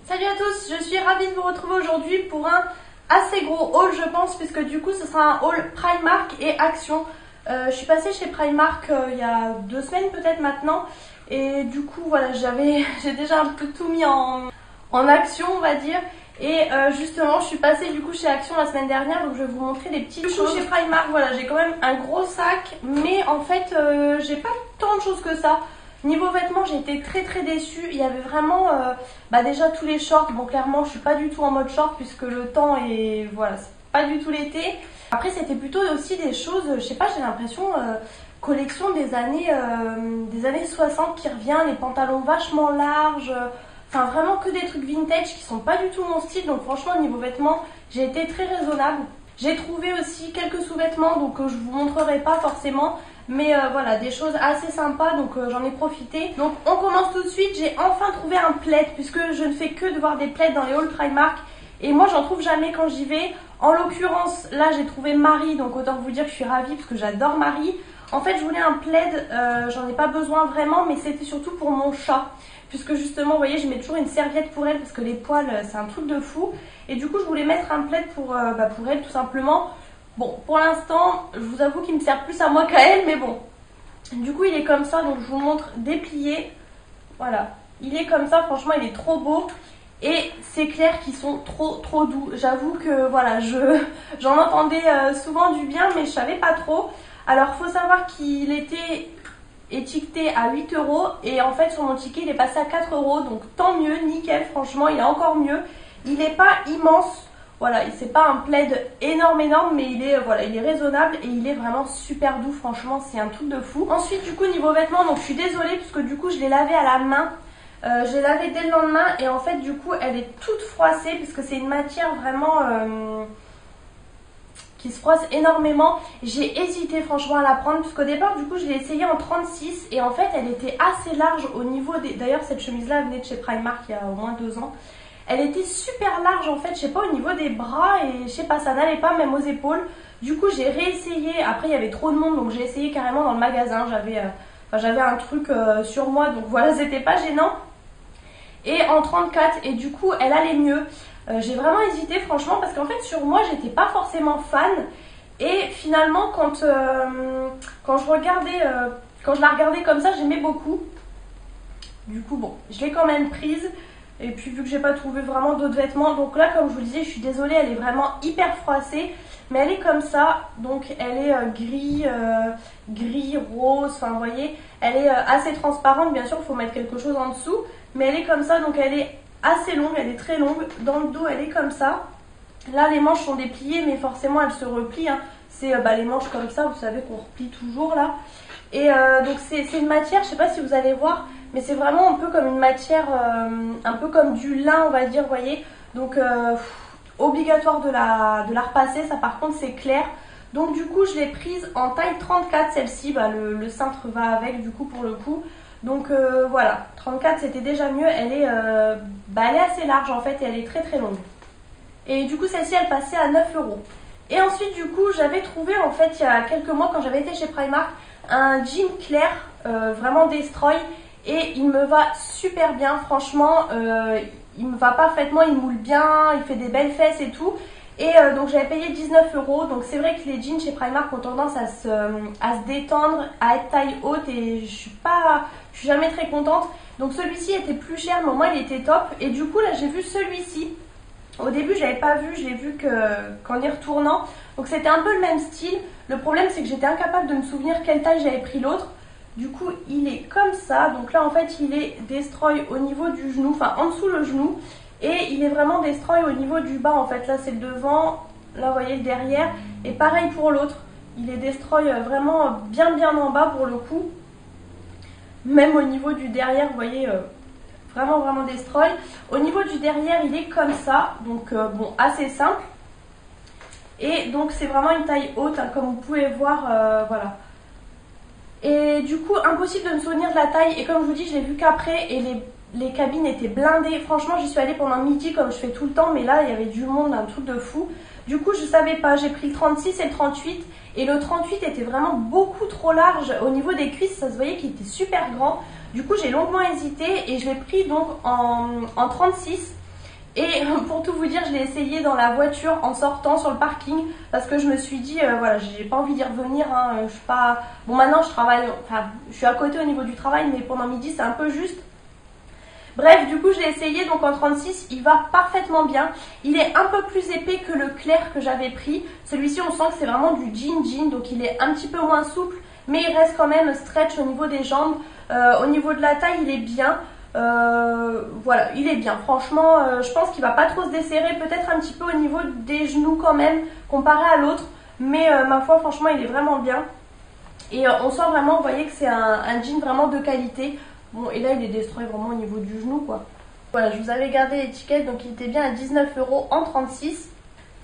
Salut à tous, je suis ravie de vous retrouver aujourd'hui pour un assez gros haul je pense, puisque du coup ce sera un haul Primark et Action. Je suis passée chez Primark il y a 2 semaines peut-être maintenant, et du coup voilà, j'ai déjà un peu tout mis en action on va dire. Et justement je suis passée du coup chez Action la semaine dernière, donc je vais vous montrer des petites choses chez Primark. Voilà, j'ai quand même un gros sac, mais en fait j'ai pas tant de choses que ça. Niveau vêtements, j'ai été très déçue. Il y avait vraiment déjà tous les shorts. Bon, clairement, je suis pas du tout en mode short puisque le temps est, voilà, c'est pas du tout l'été. Après, c'était plutôt aussi des choses, je sais pas, j'ai l'impression collection des années 60 qui revient, les pantalons vachement larges. Enfin, vraiment que des trucs vintage qui sont pas du tout mon style. Donc franchement, niveau vêtements, j'ai été très raisonnable. J'ai trouvé aussi quelques sous-vêtements, donc je vous montrerai pas forcément. Mais voilà, des choses assez sympas, donc j'en ai profité. Donc on commence tout de suite. J'ai enfin trouvé un plaid, puisque je ne fais que de voir des plaids dans les halls Primark. Et moi j'en trouve jamais quand j'y vais. En l'occurrence, là j'ai trouvé Marie, donc autant vous dire que je suis ravie parce que j'adore Marie. En fait je voulais un plaid, j'en ai pas besoin vraiment, mais c'était surtout pour mon chat. Puisque justement, vous voyez, je mets toujours une serviette pour elle parce que les poils, c'est un truc de fou. Et du coup, je voulais mettre un plaid pour elle tout simplement. Bon, pour l'instant, je vous avoue qu'il me sert plus à moi qu'à elle, mais bon. Du coup, il est comme ça, donc je vous montre déplié. Voilà, il est comme ça, franchement, il est trop beau. Et ces clairs qui sont trop doux. J'avoue que, voilà, j'en entendais souvent du bien, mais je savais pas trop. Alors, faut savoir qu'il était étiqueté à 8 € et en fait sur mon ticket il est passé à 4 €, donc tant mieux, nickel, franchement il est encore mieux. Il n'est pas immense, voilà, c'est pas un plaid énorme mais il est raisonnable et il est vraiment super doux, franchement c'est un truc de fou. Ensuite du coup niveau vêtements, donc je suis désolée puisque du coup je l'ai lavé à la main, je l'ai lavé dès le lendemain et en fait du coup elle est toute froissée puisque c'est une matière vraiment qui se froisse énormément. J'ai hésité franchement à la prendre puisqu'au départ du coup je l'ai essayé en 36 et en fait elle était assez large au niveau des... D'ailleurs cette chemise là elle venait de chez Primark il y a au moins 2 ans. Elle était super large en fait, je sais pas, au niveau des bras et je sais pas, ça n'allait pas même aux épaules. Du coup j'ai réessayé, après il y avait trop de monde donc j'ai essayé carrément dans le magasin, j'avais un truc sur moi donc voilà, c'était pas gênant. Et en 34 et du coup elle allait mieux. J'ai vraiment hésité franchement parce qu'en fait sur moi j'étais pas forcément fan et finalement quand je la regardais comme ça j'aimais beaucoup. Du coup bon, je l'ai quand même prise et puis vu que j'ai pas trouvé vraiment d'autres vêtements, donc là comme je vous le disais je suis désolée, elle est vraiment hyper froissée mais elle est comme ça, donc elle est gris, rose, enfin vous voyez, elle est assez transparente, bien sûr il faut mettre quelque chose en dessous mais elle est comme ça, donc elle est assez longue, elle est très longue. Dans le dos, elle est comme ça. Là, les manches sont dépliées, mais forcément, elles se replient. Hein. C'est les manches comme ça, vous savez qu'on replie toujours là. Et donc, c'est une matière, je sais pas si vous allez voir, mais c'est vraiment un peu comme une matière, un peu comme du lin, on va dire, vous voyez. Donc, obligatoire de la repasser. Ça, par contre, c'est clair. Donc, du coup, je l'ai prise en taille 34, celle-ci. Le cintre va avec, du coup, pour le coup. Donc voilà, 34 c'était déjà mieux, elle est assez large en fait et elle est très longue. Et du coup celle-ci elle passait à 9 €. Et ensuite du coup j'avais trouvé en fait il y a quelques mois quand j'avais été chez Primark un jean clair, vraiment destroy, et il me va super bien franchement, il me va parfaitement, il moule bien, il fait des belles fesses et tout. Et donc j'avais payé 19 €, donc c'est vrai que les jeans chez Primark ont tendance à se détendre, à être taille haute et je suis jamais très contente. Donc celui-ci était plus cher mais au moins il était top. Et du coup là j'ai vu celui-ci. Au début je l'avais pas vu, je l'ai vu qu'en y retournant. Donc c'était un peu le même style. Le problème c'est que j'étais incapable de me souvenir quelle taille j'avais pris l'autre. Du coup il est comme ça, donc là en fait il est destroy au niveau du genou, enfin en dessous le genou. Et il est vraiment destroy au niveau du bas en fait, là c'est le devant, là vous voyez le derrière. Et pareil pour l'autre, il est destroy vraiment bien en bas pour le coup. Même au niveau du derrière, vous voyez, vraiment destroy. Au niveau du derrière, il est comme ça, donc bon, assez simple. Et donc c'est vraiment une taille haute, hein, comme vous pouvez voir, voilà. Et du coup, impossible de me souvenir de la taille, et comme je vous dis, je l'ai vu qu'après, et les cabines étaient blindées. Franchement, j'y suis allée pendant midi comme je fais tout le temps, mais là, il y avait du monde, un truc de fou. Du coup, je savais pas, j'ai pris le 36 et le 38. Et le 38 était vraiment beaucoup trop large. Au niveau des cuisses, ça se voyait qu'il était super grand. Du coup, j'ai longuement hésité et je l'ai pris donc en 36. Et pour tout vous dire, je l'ai essayé dans la voiture en sortant sur le parking parce que je me suis dit, voilà, j'ai pas envie d'y revenir. Hein, je suis pas... Bon, maintenant je travaille, enfin, je suis à côté au niveau du travail, mais pendant midi c'est un peu juste. Bref, du coup, je l'ai essayé, donc en 36, il va parfaitement bien. Il est un peu plus épais que le clair que j'avais pris. Celui-ci, on sent que c'est vraiment du jean, donc il est un petit peu moins souple, mais il reste quand même stretch au niveau des jambes. Au niveau de la taille, il est bien. Voilà, il est bien. Franchement, je pense qu'il va pas trop se desserrer, peut-être un petit peu au niveau des genoux quand même, comparé à l'autre. Mais ma foi, franchement, il est vraiment bien. Et on sent vraiment, vous voyez que c'est un jean vraiment de qualité. Bon, et là, il est destroy vraiment au niveau du genou, quoi. Voilà, je vous avais gardé l'étiquette, donc il était bien à 19 € en 36.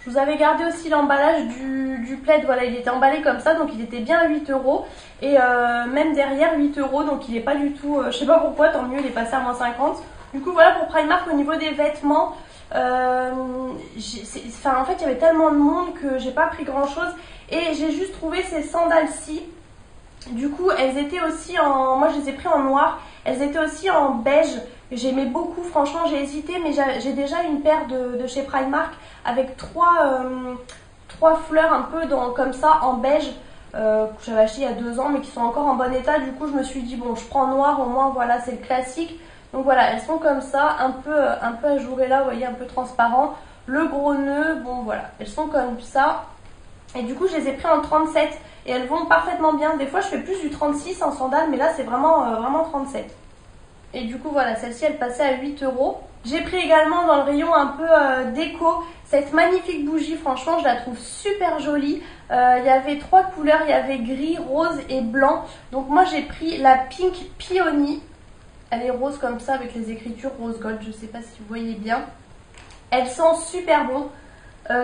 Je vous avais gardé aussi l'emballage du plaid, voilà, il était emballé comme ça, donc il était bien à 8 €. Et même derrière, 8 €, donc il est pas du tout... je sais pas pourquoi, tant mieux, il est passé à moins 50. Du coup, voilà pour Primark au niveau des vêtements. En fait, il y avait tellement de monde que j'ai pas pris grand-chose. Et j'ai juste trouvé ces sandales-ci. Du coup, elles étaient aussi en... Moi, je les ai pris en noir. Elles étaient aussi en beige. J'aimais beaucoup. Franchement, j'ai hésité. Mais j'ai déjà une paire de chez Primark avec trois fleurs un peu comme ça en beige. Que j'avais acheté il y a 2 ans mais qui sont encore en bon état. Du coup, je me suis dit, bon, je prends noir. Au moins, voilà, c'est le classique. Donc voilà, elles sont comme ça. Un peu ajourées là, vous voyez, un peu transparent. Le gros nœud, bon, voilà. Elles sont comme ça. Et du coup, je les ai pris en 37. Et elles vont parfaitement bien. Des fois, je fais plus du 36 en sandales, mais là, c'est vraiment 37. Et du coup, voilà, celle-ci, elle passait à 8 €. J'ai pris également dans le rayon un peu déco cette magnifique bougie. Franchement, je la trouve super jolie. Il y avait 3 couleurs. Il y avait gris, rose et blanc. Donc moi, j'ai pris la Pink Peony. Elle est rose comme ça avec les écritures rose gold. Je ne sais pas si vous voyez bien. Elle sent super bon.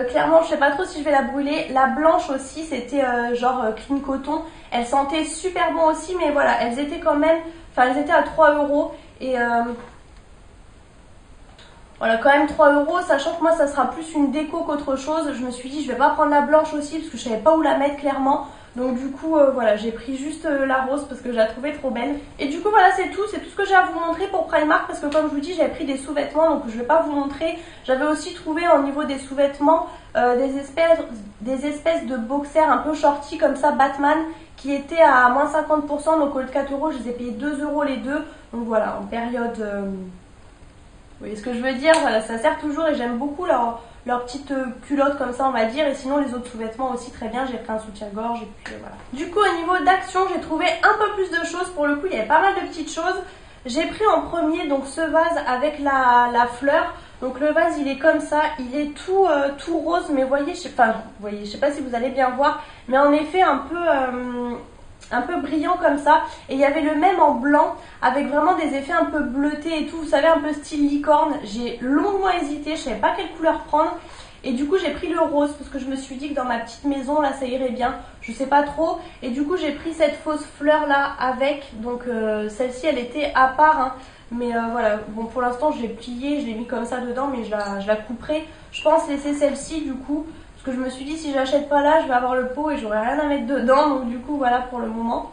Clairement, je sais pas trop si je vais la brûler. La blanche aussi, c'était genre clean coton. Elle sentait super bon aussi, mais voilà, elles étaient quand même... Enfin, elles étaient à 3 € et... Voilà, quand même 3 €, sachant que moi, ça sera plus une déco qu'autre chose. Je me suis dit, je vais pas prendre la blanche aussi, parce que je savais pas où la mettre clairement. Donc du coup, voilà, j'ai pris juste la rose parce que je la trouvais trop belle. Et du coup, voilà, c'est tout ce que j'ai à vous montrer pour Primark. Parce que comme je vous dis, j'avais pris des sous-vêtements, donc je vais pas vous montrer. J'avais aussi trouvé au niveau des sous-vêtements des espèces de boxers un peu shorty comme ça, Batman, qui étaient à moins 50%. Donc au lieu de 4 €, je les ai payés 2 € les deux. Donc voilà, en période... Vous voyez ce que je veux dire? Voilà, ça sert toujours et j'aime beaucoup leur petite culotte comme ça, on va dire. Et sinon, les autres sous-vêtements aussi très bien. J'ai pris un soutien-gorge et puis voilà. Du coup, au niveau d'action, j'ai trouvé un peu plus de choses. Pour le coup, il y avait pas mal de petites choses. J'ai pris en premier donc ce vase avec la fleur. Donc le vase, il est comme ça. Il est tout rose, mais voyez, je sais pas si vous allez bien voir. Mais en effet, un peu brillant comme ça. Et il y avait le même en blanc avec vraiment des effets un peu bleutés et tout, vous savez, un peu style licorne. J'ai longuement hésité, je savais pas quelle couleur prendre et du coup j'ai pris le rose parce que je me suis dit que dans ma petite maison là ça irait bien, je sais pas trop. Et du coup j'ai pris cette fausse fleur là avec, donc celle-ci elle était à part hein. Mais voilà, bon pour l'instant je l'ai pliée, je l'ai mis comme ça dedans, mais je la couperai. Je pense laisser celle-ci du coup, parce que je me suis dit si j'achète pas là je vais avoir le pot et j'aurai rien à mettre dedans. Donc du coup voilà pour le moment.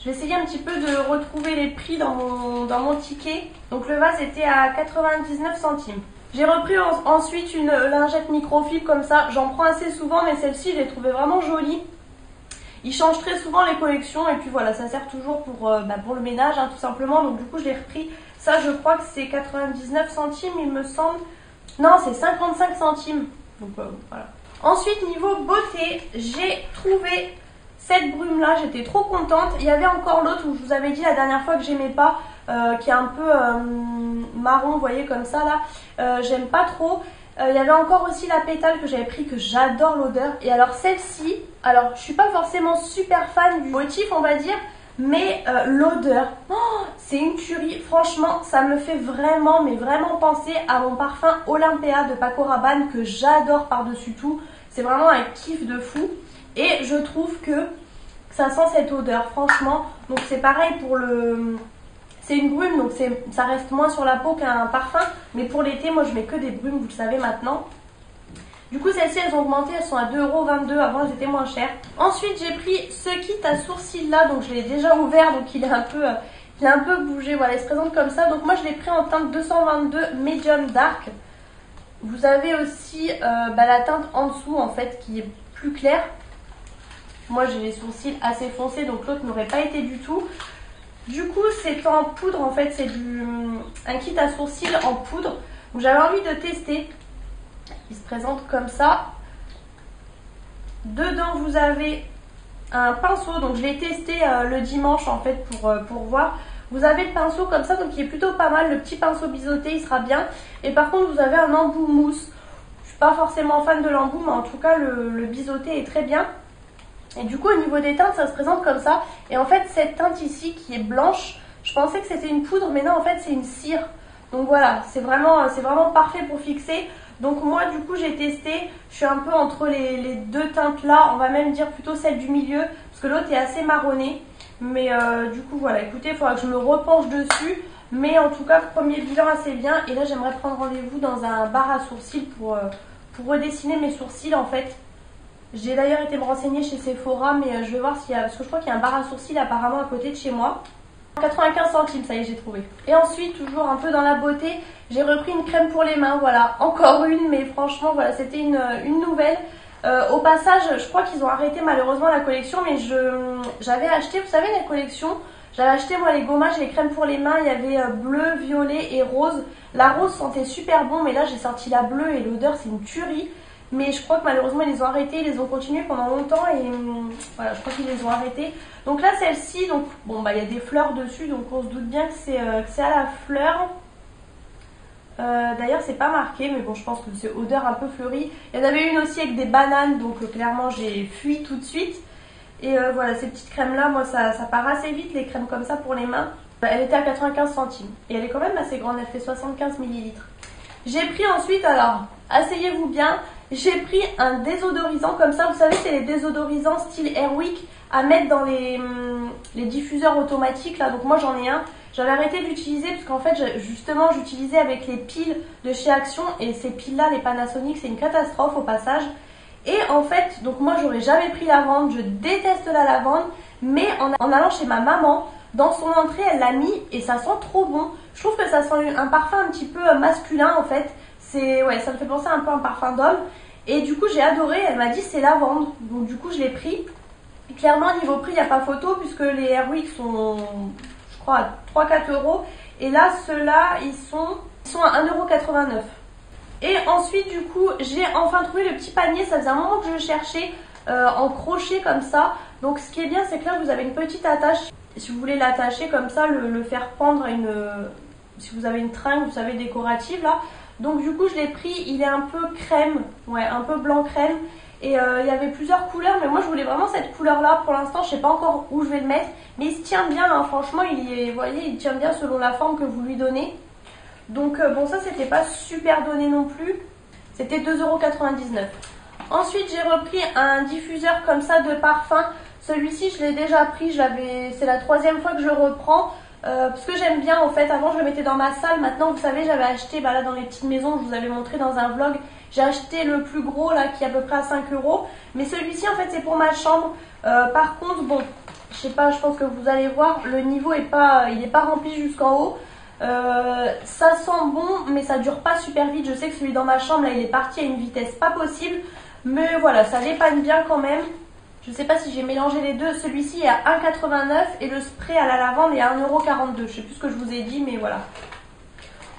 Je vais essayer un petit peu de retrouver les prix dans mon ticket. Donc le vase était à 99 centimes. J'ai repris ensuite une lingette microfibre comme ça. J'en prends assez souvent, mais celle-ci je l'ai trouvée vraiment jolie. Ils changent très souvent les collections et puis voilà, ça sert toujours pour le ménage hein, tout simplement. Donc du coup je l'ai repris. Ça je crois que c'est 99 centimes il me semble. Non, c'est 55 centimes. Donc voilà. Ensuite niveau beauté, j'ai trouvé cette brume là, j'étais trop contente. Il y avait encore l'autre où je vous avais dit la dernière fois que j'aimais pas, qui est un peu marron, vous voyez comme ça là. J'aime pas trop. Il y avait encore aussi la pétale que j'avais pris, que j'adore l'odeur. Et alors celle-ci, alors je suis pas forcément super fan du motif on va dire, mais l'odeur, oh, c'est une tuerie. Franchement ça me fait vraiment, mais vraiment penser à mon parfum Olympea de Paco Rabanne que j'adore par-dessus tout. C'est vraiment un kiff de fou. Et je trouve que ça sent cette odeur, franchement. Donc c'est pareil pour le... C'est une brume, donc ça reste moins sur la peau qu'un parfum. Mais pour l'été, moi je mets que des brumes, vous le savez maintenant. Du coup, celles-ci, elles ont augmenté, elles sont à 2,22 €. Avant, elles étaient moins chères. Ensuite, j'ai pris ce kit à sourcils là. Donc je l'ai déjà ouvert, donc il est un peu bougé. Voilà, il se présente comme ça. Donc moi, je l'ai pris en teinte 222 Medium Dark. Vous avez aussi la teinte en dessous en fait qui est plus claire. Moi j'ai les sourcils assez foncés donc l'autre n'aurait pas été du tout. Du coup c'est en poudre en fait, c'est un kit à sourcils en poudre. Donc j'avais envie de tester. Il se présente comme ça. Dedans vous avez un pinceau, donc je l'ai testé le dimanche en fait pour voir. Vous avez le pinceau comme ça, donc il est plutôt pas mal, le petit pinceau biseauté il sera bien. Et par contre vous avez un embout mousse. Je suis pas forcément fan de l'embout, mais en tout cas le biseauté est très bien. Et du coup au niveau des teintes ça se présente comme ça. Et en fait cette teinte ici qui est blanche, je pensais que c'était une poudre, mais non en fait c'est une cire. Donc voilà, c'est vraiment parfait pour fixer. Donc moi du coup j'ai testé, je suis un peu entre les deux teintes là, on va même dire plutôt celle du milieu, parce que l'autre est assez marronné. Mais du coup voilà, écoutez, il faudra que je me repenche dessus. Mais en tout cas, premier bilan assez bien. Et là j'aimerais prendre rendez-vous dans un bar à sourcils pour redessiner mes sourcils en fait. J'ai d'ailleurs été me renseigner chez Sephora, mais je vais voir s'il y a, parce que je crois qu'il y a un bar à sourcils apparemment à côté de chez moi. 95 centimes, ça y est, j'ai trouvé. Et ensuite, toujours un peu dans la beauté, j'ai repris une crème pour les mains, voilà, encore une, mais franchement, voilà, c'était une nouvelle. Au passage, je crois qu'ils ont arrêté malheureusement la collection, mais j'avais acheté, vous savez, la collection, j'avais acheté moi les gommages et les crèmes pour les mains, il y avait bleu, violet et rose. La rose sentait super bon, mais là j'ai sorti la bleue et l'odeur c'est une tuerie. Mais je crois que malheureusement ils les ont arrêtés, ils les ont continués pendant longtemps et voilà, je crois qu'ils les ont arrêtés. Donc là celle-ci, donc bon il y a des fleurs dessus, donc on se doute bien que c'est à la fleur. D'ailleurs c'est pas marqué, mais bon je pense que c'est odeur un peu fleurie. Il y en avait une aussi avec des bananes, donc clairement j'ai fui tout de suite. Et voilà, ces petites crèmes là, moi ça part assez vite les crèmes comme ça pour les mains. Elle était à 95 centimes et elle est quand même assez grande, elle fait 75 ml. J'ai pris ensuite, alors asseyez-vous bien, j'ai pris un désodorisant comme ça, vous savez c'est les désodorisants style Airwick à mettre dans les diffuseurs automatiques là, donc moi j'en ai un. J'avais arrêté d'utiliser parce qu'en fait justement j'utilisais avec les piles de chez Action et ces piles là, les Panasonic, c'est une catastrophe au passage. Et en fait, donc moi j'aurais jamais pris lavande, je déteste la lavande, mais en allant chez ma maman, dans son entrée elle l'a mis et ça sent trop bon. Je trouve que ça sent un parfum un petit peu masculin en fait, ouais, ça me fait penser un peu à un parfum d'homme. Et du coup j'ai adoré, elle m'a dit c'est lavande, donc du coup je l'ai pris. Et clairement niveau prix il n'y a pas photo puisque les Airwick sont je crois à 3-4 euros. Et là ceux-là ils sont à 1,89 €. Et ensuite du coup j'ai enfin trouvé le petit panier, ça faisait un moment que je le cherchais en crochet comme ça. Donc ce qui est bien c'est que là vous avez une petite attache, si vous voulez l'attacher comme ça, le faire pendre à si vous avez une tringle, vous savez, décorative là. Donc du coup je l'ai pris, il est un peu crème, ouais, un peu blanc crème. Et il y avait plusieurs couleurs, mais moi je voulais vraiment cette couleur là. Pour l'instant je sais pas encore où je vais le mettre, mais il se tient bien, hein. Franchement vous voyez, il tient bien selon la forme que vous lui donnez. Donc bon, ça c'était pas super donné non plus, c'était 2,99 €. Ensuite j'ai repris un diffuseur comme ça de parfum. Celui-ci je l'ai déjà pris, c'est la 3e fois que je le reprends. Parce que j'aime bien en fait, avant je le mettais dans ma salle, maintenant vous savez j'avais acheté là dans les petites maisons, je vous avais montré dans un vlog, j'ai acheté le plus gros là qui est à peu près à 5 €, mais celui-ci en fait c'est pour ma chambre. Par contre bon, je sais pas, je pense que vous allez voir, le niveau il est pas rempli jusqu'en haut. Ça sent bon mais ça dure pas super vite, je sais que celui dans ma chambre là il est parti à une vitesse pas possible, mais voilà ça dépanne bien quand même. Je sais pas si j'ai mélangé les deux, celui-ci est à 1,89 € et le spray à la lavande est à 1,42 €. Je sais plus ce que je vous ai dit, mais voilà.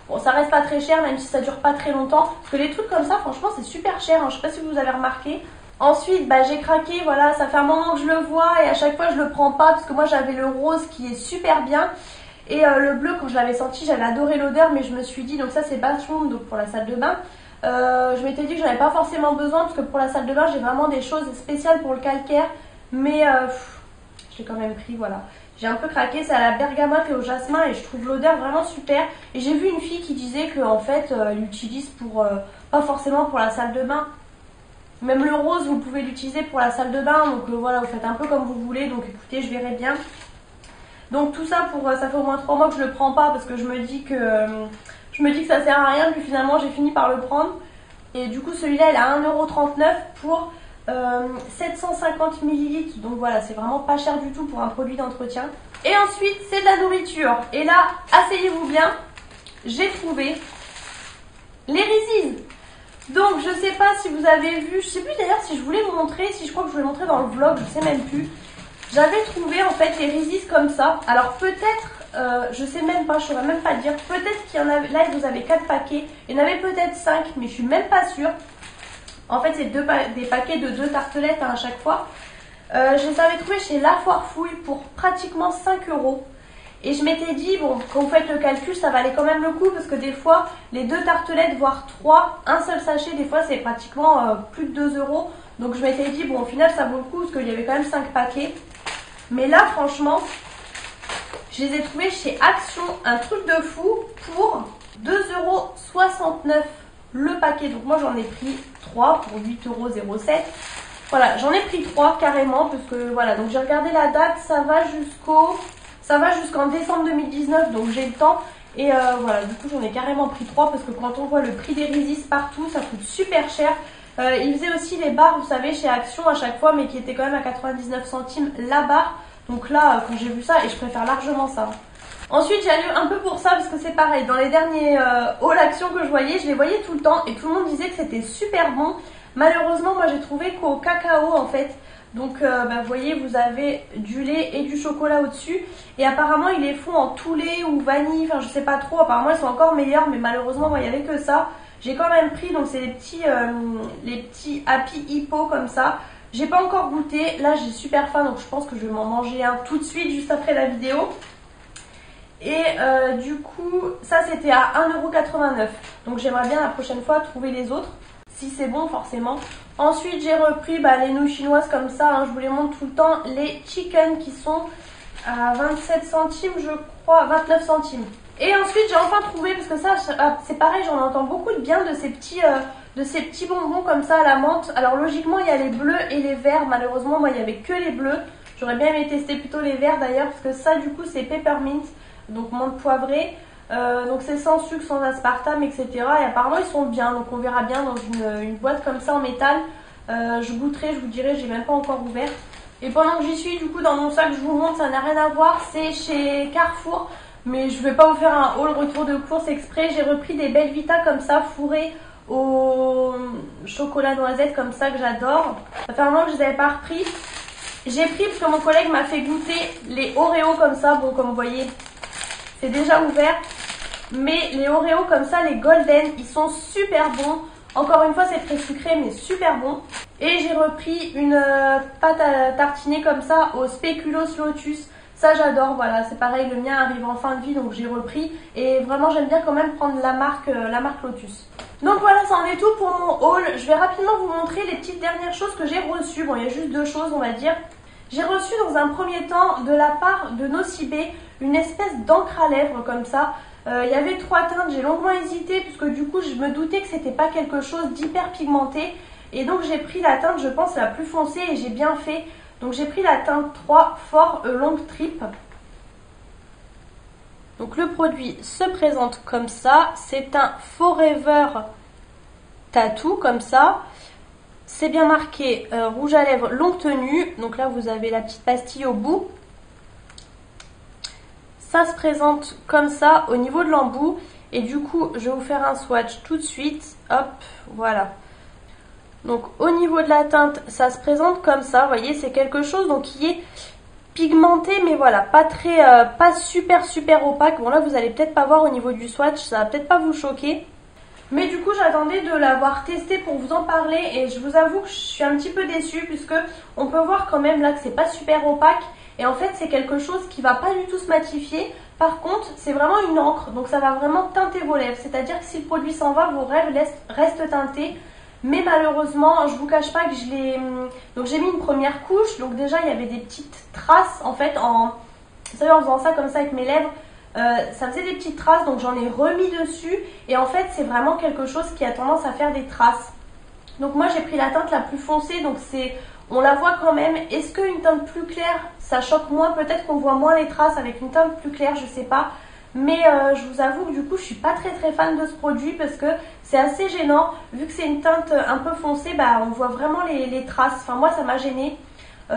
Bon, ça reste pas très cher, même si ça dure pas très longtemps. Parce que les trucs comme ça, franchement, c'est super cher, hein. Je sais pas si vous avez remarqué. Ensuite, j'ai craqué, voilà, ça fait un moment que je le vois et à chaque fois je le prends pas parce que moi j'avais le rose qui est super bien. Et le bleu, quand je l'avais senti, j'avais adoré l'odeur, mais je me suis dit, donc ça c'est Bathroom, donc pour la salle de bain. Je m'étais dit que j'en avais pas forcément besoin parce que pour la salle de bain j'ai vraiment des choses spéciales pour le calcaire, mais je l'ai quand même pris, voilà. J'ai un peu craqué, c'est à la bergamote et au jasmin et je trouve l'odeur vraiment super. Et j'ai vu une fille qui disait que en fait elle l'utilise pas forcément pour la salle de bain. Même le rose vous pouvez l'utiliser pour la salle de bain, donc voilà, vous faites un peu comme vous voulez, donc écoutez, je verrai bien. Donc tout ça ça fait au moins 3 mois que je le prends pas parce que je me dis que ça sert à rien, puis finalement j'ai fini par le prendre. Et du coup celui-là il est à 1,39 € pour 750 ml, donc voilà, c'est vraiment pas cher du tout pour un produit d'entretien. Et ensuite c'est de la nourriture, et là asseyez-vous bien, j'ai trouvé les Reese's. Donc je sais pas si vous avez vu, je sais plus d'ailleurs si je voulais vous montrer, si je crois que je voulais montrer dans le vlog, je sais même plus. J'avais trouvé en fait les Resist comme ça. Alors peut-être, je sais même pas, je saurais même pas dire. Peut-être qu'il y en avait, là vous avez 4 paquets. Il y en avait peut-être 5, mais je suis même pas sûre. En fait c'est des paquets de 2 tartelettes à chaque fois. Je les avais trouvés chez La Foire Fouille pour pratiquement 5 €. Et je m'étais dit, bon, quand vous faites le calcul, ça valait quand même le coup parce que des fois, les 2 tartelettes, voire 3, un seul sachet, des fois c'est pratiquement plus de 2 €. Donc je m'étais dit, bon, au final ça vaut le coup parce qu'il y avait quand même 5 paquets. Mais là, franchement, je les ai trouvés chez Action, un truc de fou, pour 2,69 € le paquet. Donc moi j'en ai pris 3 pour 8,07 €. Voilà, j'en ai pris 3 carrément parce que voilà, donc j'ai regardé la date, ça va jusqu'en décembre 2019, donc j'ai le temps. Et voilà, du coup j'en ai carrément pris 3 parce que quand on voit le prix des Resist partout, ça coûte super cher. Ils faisaient aussi les barres, vous savez, chez Action à chaque fois, mais qui étaient quand même à 99 centimes la barre. Donc là, quand j'ai vu ça, et je préfère largement ça. Ensuite, j'ai allé un peu pour ça parce que c'est pareil. Dans les derniers hauls Action que je les voyais tout le temps et tout le monde disait que c'était super bon. Malheureusement, moi j'ai trouvé qu'au cacao en fait. Donc vous voyez, vous avez du lait et du chocolat au-dessus. Et apparemment, ils les font en tout lait ou vanille. Enfin, je sais pas trop. Apparemment, ils sont encore meilleurs. Mais malheureusement, moi, il n'y avait que ça. J'ai quand même pris. Donc, c'est les petits Happy Hippo comme ça. J'ai pas encore goûté. Là, j'ai super faim. Donc, je pense que je vais m'en manger un tout de suite, juste après la vidéo. Et du coup, ça, c'était à 1,89 €. Donc, j'aimerais bien la prochaine fois trouver les autres. Si c'est bon, forcément. Ensuite, j'ai repris les nouilles chinoises comme ça. Hein, je vous les montre tout le temps. Les chicken qui sont à 27 centimes, je crois. 29 centimes. Et ensuite, j'ai enfin trouvé, parce que ça, c'est pareil, j'en entends beaucoup de bien de ces petits bonbons comme ça à la menthe. Alors, logiquement, il y a les bleus et les verts. Malheureusement, moi, il n'y avait que les bleus. J'aurais bien aimé tester plutôt les verts d'ailleurs, parce que ça, du coup, c'est peppermint. Donc, menthe poivrée. Donc c'est sans sucre, sans aspartame, etc. Et apparemment ils sont bien, donc on verra bien dans une boîte comme ça en métal. Je goûterai, je vous dirai, j'ai même pas encore ouvert. Et pendant que j'y suis, du coup dans mon sac, je vous montre, ça n'a rien à voir, c'est chez Carrefour. Mais je vais pas vous faire un haul retour de course exprès. J'ai repris des Belvita comme ça, fourrées au chocolat noisette comme ça que j'adore. Ça fait un moment que je les avais pas repris. J'ai pris parce que mon collègue m'a fait goûter les Oreos comme ça, bon comme vous voyez. C'est déjà ouvert, mais les Oreos comme ça, les Golden, ils sont super bons. Encore une fois, c'est très sucré, mais super bon. Et j'ai repris une pâte à tartiner comme ça au Spéculoos Lotus. Ça, j'adore, voilà, c'est pareil, le mien arrive en fin de vie, donc j'ai repris. Et vraiment, j'aime bien quand même prendre la marque Lotus. Donc voilà, ça en est tout pour mon haul. Je vais rapidement vous montrer les petites dernières choses que j'ai reçues. Bon, il y a juste 2 choses, on va dire. J'ai reçu dans un premier temps de la part de Nocibé une espèce d'encre à lèvres comme ça. Il y avait 3 teintes, j'ai longuement hésité puisque du coup je me doutais que c'était pas quelque chose d'hyper pigmenté. Et donc j'ai pris la teinte, je pense, la plus foncée et j'ai bien fait. Donc j'ai pris la teinte 3 Fort Long Trip. Donc le produit se présente comme ça. C'est un Forever Tattoo comme ça. C'est bien marqué rouge à lèvres longue tenue. Donc là, vous avez la petite pastille au bout. Ça se présente comme ça au niveau de l'embout. Et du coup, je vais vous faire un swatch tout de suite. Hop, voilà. Donc au niveau de la teinte, ça se présente comme ça. Vous voyez, c'est quelque chose donc, qui est pigmenté, mais voilà, pas super opaque. Bon là, vous allez peut-être pas voir au niveau du swatch. Ça va peut-être pas vous choquer. Mais du coup, j'attendais de l'avoir testé pour vous en parler et je vous avoue que je suis un petit peu déçue puisque on peut voir quand même là que c'est pas super opaque et en fait c'est quelque chose qui va pas du tout se matifier. Par contre, c'est vraiment une encre, donc ça va vraiment teinter vos lèvres. C'est-à-dire que si le produit s'en va, vos lèvres restent teintés. Mais malheureusement, je vous cache pas que je l'ai... Donc j'ai mis une première couche, donc déjà il y avait des petites traces en fait vous savez, en faisant ça comme ça avec mes lèvres. Ça faisait des petites traces, donc j'en ai remis dessus et en fait c'est vraiment quelque chose qui a tendance à faire des traces. Donc moi j'ai pris la teinte la plus foncée, donc on la voit quand même. Est-ce qu'une teinte plus claire ça choque moins? Peut-être qu'on voit moins les traces avec une teinte plus claire, je sais pas. Mais je vous avoue que du coup je suis pas très fan de ce produit parce que c'est assez gênant. Vu que c'est une teinte un peu foncée, on voit vraiment les traces. Enfin moi ça m'a gênée.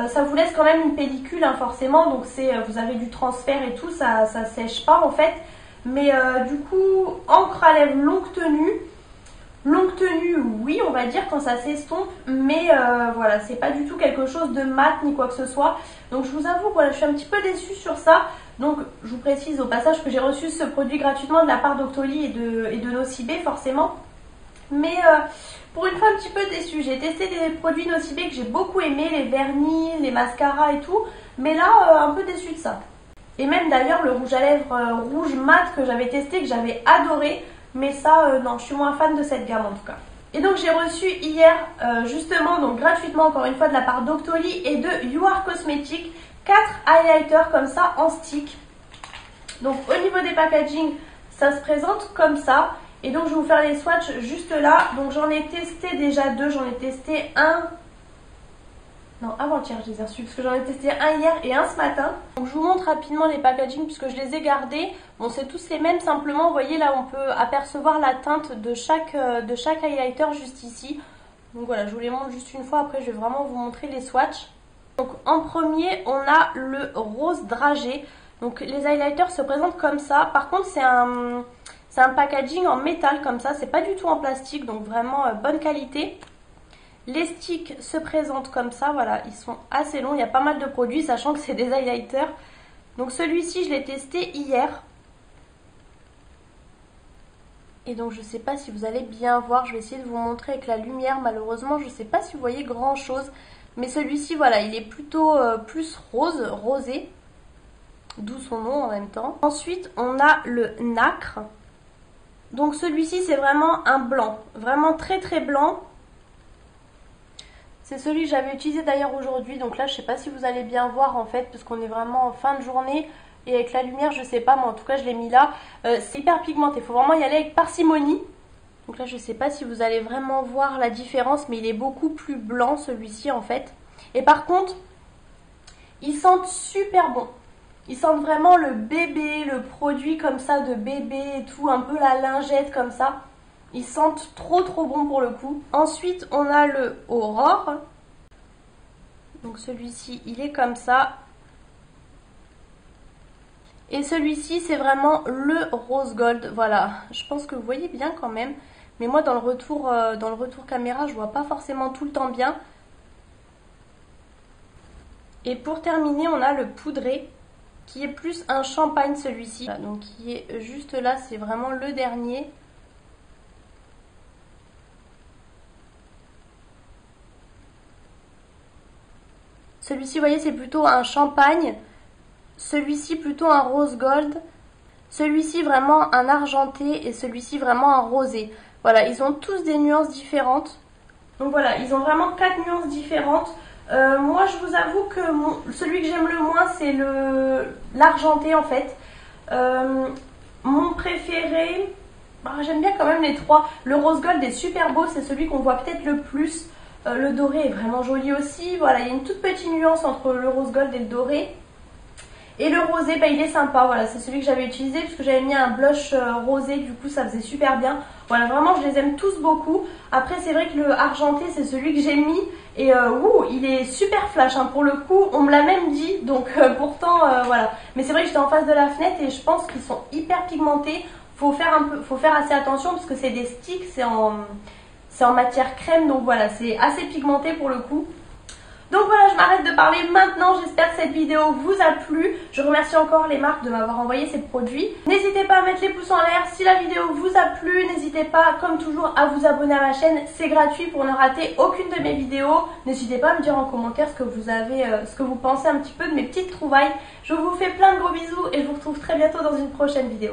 Ça vous laisse quand même une pellicule hein, forcément, donc vous avez du transfert et tout, ça sèche pas en fait. Mais du coup, encre à lèvres longue tenue oui, on va dire quand ça s'estompe, mais voilà, c'est pas du tout quelque chose de mat ni quoi que ce soit. Donc je vous avoue, voilà, je suis un petit peu déçue sur ça. Donc je vous précise au passage que j'ai reçu ce produit gratuitement de la part d'Octoly et de Nocibé forcément. Mais pour une fois un petit peu déçue. J'ai testé des produits Nocibé que j'ai beaucoup aimé, les vernis, les mascaras et tout. Mais là, un peu déçue de ça. Et même d'ailleurs le rouge à lèvres rouge mat que j'avais testé, que j'avais adoré. Mais ça, non, je suis moins fan de cette gamme en tout cas. Et donc j'ai reçu hier, justement, donc gratuitement encore une fois de la part d'Octoly et de You Are Cosmetics, 4 highlighters comme ça en stick. Donc au niveau des packaging, ça se présente comme ça. Et donc je vais vous faire les swatchs juste là. Donc j'en ai testé déjà 2, j'en ai testé un... Non, avant-hier je les ai reçus parce que j'en ai testé un hier et un ce matin. Donc je vous montre rapidement les packaging puisque je les ai gardés. Bon, c'est tous les mêmes, simplement, vous voyez là on peut apercevoir la teinte de chaque highlighter juste ici. Donc voilà, je vous les montre juste une fois, après je vais vraiment vous montrer les swatchs. Donc en premier, on a le rose dragé. Donc les highlighters se présentent comme ça. Par contre, c'est un packaging en métal comme ça, c'est pas du tout en plastique, donc vraiment bonne qualité. Les sticks se présentent comme ça, voilà, ils sont assez longs, il y a pas mal de produits, sachant que c'est des highlighters. Donc celui-ci, je l'ai testé hier. Et donc je sais pas si vous allez bien voir, je vais essayer de vous montrer avec la lumière. Malheureusement, je sais pas si vous voyez grand chose. Mais celui-ci, voilà, il est plutôt plus rosé. D'où son nom en même temps. Ensuite, on a le nacre. Donc celui-ci, c'est vraiment un blanc. Vraiment très très blanc. C'est celui que j'avais utilisé d'ailleurs aujourd'hui. Donc là, je sais pas si vous allez bien voir en fait, parce qu'on est vraiment en fin de journée. Et avec la lumière, je sais pas, mais en tout cas, je l'ai mis là. C'est hyper pigmenté. Il faut vraiment y aller avec parcimonie. Donc là, je sais pas si vous allez vraiment voir la différence, mais il est beaucoup plus blanc celui-ci en fait. Et par contre, ils sentent super bon. Ils sentent vraiment le bébé, le produit comme ça de bébé et tout, un peu la lingette comme ça. Ils sentent trop trop bon pour le coup. Ensuite, on a le Aurore. Donc celui-ci, il est comme ça. Et celui-ci, c'est vraiment le rose gold. Voilà, je pense que vous voyez bien quand même. Mais moi, dans le retour caméra, je vois pas forcément tout le temps bien. Et pour terminer, on a le poudré, qui est plus un champagne celui-ci. Voilà, donc qui est juste là, c'est vraiment le dernier. Celui-ci, vous voyez, c'est plutôt un champagne. Celui-ci, plutôt un rose gold. Celui-ci, vraiment un argenté. Et celui-ci, vraiment un rosé. Voilà, ils ont tous des nuances différentes. Donc voilà, ils ont vraiment 4 nuances différentes. Moi, je vous avoue que celui que j'aime le moins, c'est l'argenté en fait. Mon préféré, j'aime bien quand même les trois. Le rose gold est super beau, c'est celui qu'on voit peut-être le plus. Le doré est vraiment joli aussi. Voilà, il y a une toute petite nuance entre le rose gold et le doré. Et le rosé, il est sympa. Voilà, c'est celui que j'avais utilisé parce que j'avais mis un blush rosé. Du coup, ça faisait super bien. Voilà, vraiment, je les aime tous beaucoup. Après, c'est vrai que le argenté, c'est celui que j'ai mis. Et il est super flash. Hein. Pour le coup, on me l'a même dit. Donc, pourtant, voilà. Mais c'est vrai que j'étais en face de la fenêtre et je pense qu'ils sont hyper pigmentés. Faut faire assez attention parce que c'est des sticks. C'est en matière crème. Donc, voilà, c'est assez pigmenté pour le coup. Donc voilà, je m'arrête de parler maintenant, j'espère que cette vidéo vous a plu. Je remercie encore les marques de m'avoir envoyé ces produits. N'hésitez pas à mettre les pouces en l'air si la vidéo vous a plu. N'hésitez pas, comme toujours, à vous abonner à ma chaîne. C'est gratuit pour ne rater aucune de mes vidéos. N'hésitez pas à me dire en commentaire ce que vous pensez un petit peu de mes petites trouvailles. Je vous fais plein de gros bisous et je vous retrouve très bientôt dans une prochaine vidéo.